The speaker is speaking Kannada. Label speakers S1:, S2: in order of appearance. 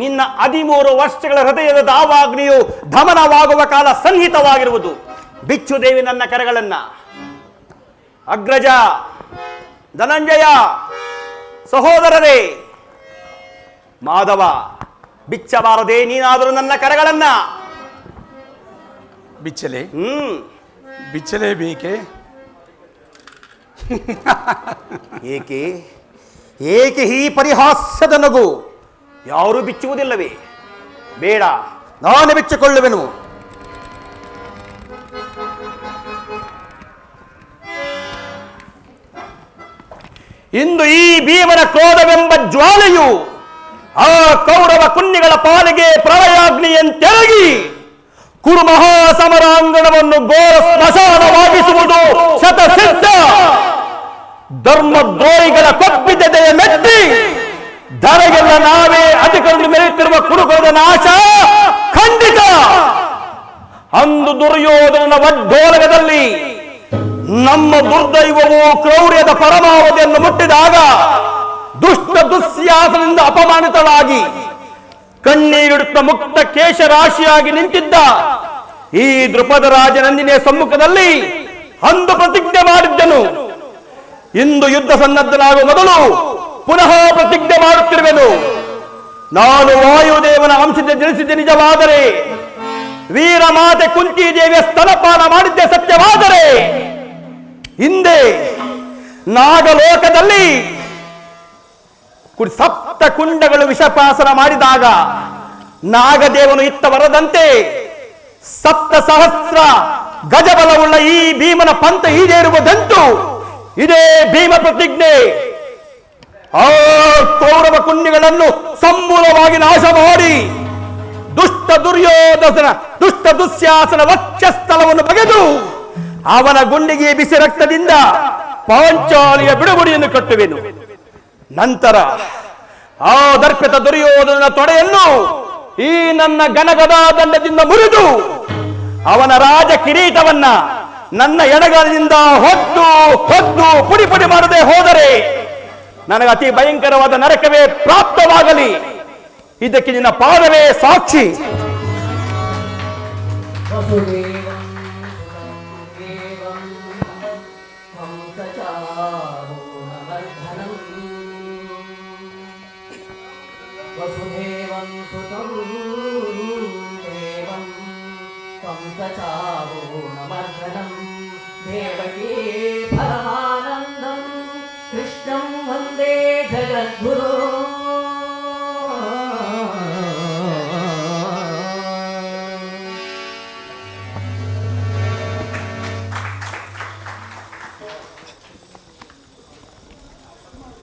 S1: ನಿನ್ನ 13 ವರ್ಷಗಳ ಹೃದಯದ ದಾವಾಗ್ನಿಯು ದಮನವಾಗುವ ಕಾಲ ಸನ್ನಿಹಿತವಾಗಿರುವುದು. ಬಿಚ್ಚುದೇವಿ ನನ್ನ ಕರೆಗಳನ್ನ. ಅಗ್ರಜ, ಧನಂಜಯ, ಸಹೋದರರೇ, ಮಾಧವ, ಬಿಚ್ಚಬಾರದೆ ನೀನಾದರೂ ನನ್ನ ಕರೆಗಳನ್ನ.
S2: ಬಿಚ್ಚಲೆ ಬಿಚ್ಚಲೇಬೇಕೆ?
S1: ಏಕೆ ಏಕೆ ಈ ಪರಿಹಾಸ್ಯದ ನಗು? ಯಾರೂ ಬಿಚ್ಚುವುದಿಲ್ಲವೇ? ಬೇಡ, ನಾನೇ ಬಿಚ್ಚಿಕೊಳ್ಳುವೆನು. ಇಂದು ಈ ಭೀಮನ ಕ್ರೋಧವೆಂಬ ಜ್ವಾಲೆಯು ಆ ಕೌರವ ಕುನ್ನಿಗಳ ಪಾಲಿಗೆ ಪ್ರಳಯಾಗ್ನಿಯಂತೆರಗಿ ಕುರು ಮಹಾಸಮರಾಂಗಣವನ್ನು ಘೋರ ಸ್ಮಶಾನವಾಗಿಸುವುದು ಶತಸಿದ್ಧ. ಧರ್ಮದ್ರೋಹಿಗಳ ಕೊಬ್ಬಿದ್ದೆಯ ಮೆಟ್ಟಿ ಧರೆಗೆಲ್ಲ ನಾವೇ ಅಧಿಕರನ್ನು ಮೆರೆಯುತ್ತಿರುವ ಕುರುಕುಲದ ನಾಶ ಖಂಡಿತ. ಅಂದು ದುರ್ಯೋಧನನ ವಡ್ಡೋಲಗದಲ್ಲಿ ನಮ್ಮ ದುರ್ದೈವವು ಕ್ರೌರ್ಯದ ಪರಮಾವಧಿಯನ್ನು ಮುಟ್ಟಿದಾಗ ದುಷ್ಟ ದುಸ್ಯಾಸನದಿಂದ ಅಪಮಾನಿತಳಾಗಿ ಕಣ್ಣೀರಿಡುತ್ತ ಮುಕ್ತ ಕೇಶರಾಶಿಯಾಗಿ ನಿಂತಿದ್ದ ಈ ದೃಪದ ರಾಜನಂದಿನಿಯ ಸಮ್ಮುಖದಲ್ಲಿ ಅಂದು ಪ್ರತಿಜ್ಞೆ ಮಾಡಿದ್ದನು. ಇಂದು ಯುದ್ಧ ಸನ್ನದ್ಧನಾಗುವ ಮೊದಲು ಪುನಃ ಪ್ರತಿಜ್ಞೆ ಮಾಡುತ್ತಿರುವೆನು. ನಾನು ವಾಯುದೇವನ ಅಂಶದಿಂದ ಜನಿಸಿದ್ದೆ ನಿಜವಾದರೆ, ವೀರಮಾತೆ ಕುಂತಿದೇವಿಯ ಸ್ತನಪಾನ ಮಾಡಿದ್ದೆ ಸತ್ಯವಾದರೆ, ಹಿಂದೆ ನಾಗಲೋಕದಲ್ಲಿ ಸಪ್ತ ಕುಂಡಗಳು ವಿಷಪಾಸನ ಮಾಡಿದಾಗ ನಾಗದೇವನು ಇತ್ತ ವರದಂತೆ ಸಪ್ತ ಸಹಸ್ರ ಗಜಬಲವುಳ್ಳ ಈ ಭೀಮನ ಪಂಥ ಈಡೇರುವುದಂತೂ ಇದೇ ಭೀಮ ಪ್ರತಿಜ್ಞೆ. ಆ ಕೌರವ ಕುಂಡಿಗಳನ್ನು ಸಮೂಲವಾಗಿ ನಾಶ ಮಾಡಿ ದುಷ್ಟ ದುರ್ಯೋಧನ ದುಷ್ಟ ದುಶ್ಯಾಸನ ವಕ್ಷಸ್ಥಳವನ್ನು ಬಗೆದು ಅವನ ಗುಂಡಿಗೆ ಬಿಸಿ ರಕ್ತದಿಂದ ಪಾಂಚಾಲಿಯ ಬಿಡುಗುಡಿಯನ್ನು ಕಟ್ಟುವೆನು. ನಂತರ ಆ ದರ್ಪಿತ ದುರ್ಯೋಧನ ತೊಡೆಯನ್ನು ಈ ನನ್ನ ಗನಗದ ದಂಡದಿಂದ ಮುರಿದು ಅವನ ರಾಜ ಕಿರೀಟವನ್ನ ನನ್ನ ಎಡಗಾಲದಿಂದ ಹೊದ್ದು ಹೊದ್ದು ಪುಡಿ ಪುಡಿ ಮಾಡದೆ ಹೋದರೆ ನನಗೆ ಅತಿ ಭಯಂಕರವಾದ ನರಕವೇ ಪ್ರಾಪ್ತವಾಗಲಿ. ಇದಕ್ಕೆ ನಿನ್ನ ಪಾದವೇ ಸಾಕ್ಷಿ.
S3: वसुदेवं सुतं देवं तं सचारूणमर्दनं देवकी परमानन्दं कृष्णं वन्दे जगद्गुरो